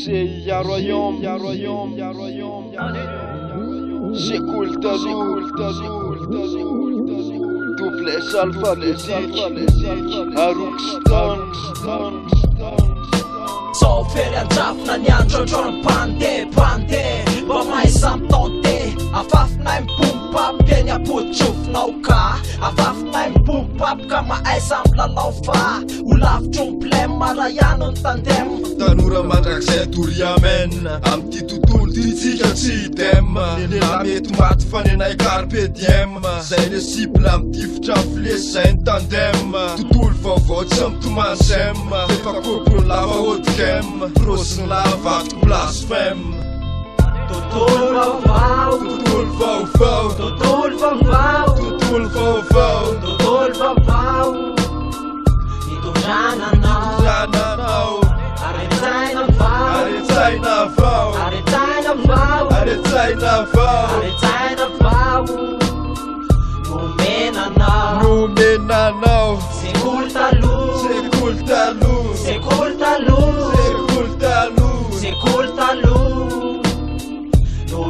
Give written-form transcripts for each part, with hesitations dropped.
Sei ya royaume, j'écoute ta double alphabétique, Aruxton. So ferian-drafona ny androndrony pande mba mahay samtonte afafinay mipompapy eny apoditsofinao ka afafinay mipompapy ka mahay sambilalao fa ho lavitro ny blème raha ihany ny tandem tanora mandrakizay tory amena am'ty tontolo ty tsika tsy hidema la mety maty fanenay carpe diem zay le cible am'tifitra am'filesy zay ny tandem tontolo vaovao tsy amitomansem efa kopony lava haut-game prosiny lavato blasphème tontolo vaovao mitondrananao aretsaina vao nomenanao sekoly taloha no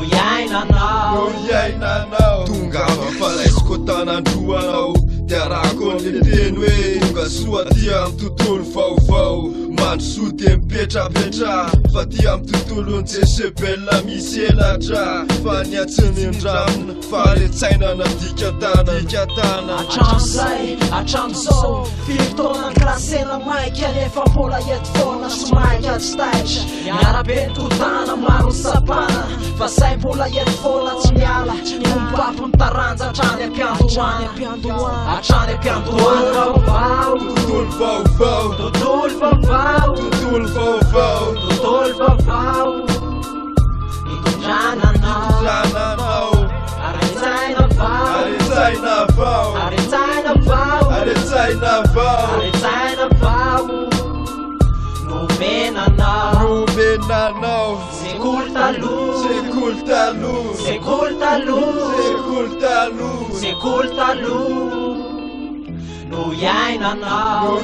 iainanao tongava falaisiko tanandroanao tiarako an'le teny hoe tonga soa ty amy tontolo vaovao mandrosoa de mipetrapetra fa ty amy tontolony jesebella misy elatra fa niatsiny andramina fa retsaina nadikatana atramizao firitona klasena maika nefa mbola ety foana sy maika tsy taitra miarabe ny totana maro sapana fa say mbola ety foana tsy miala mompapo ny taranja hatrany ampiandohany tontolo vaovao mitondrananao aretsaina vao nomenanao sekoly taloha no iainanao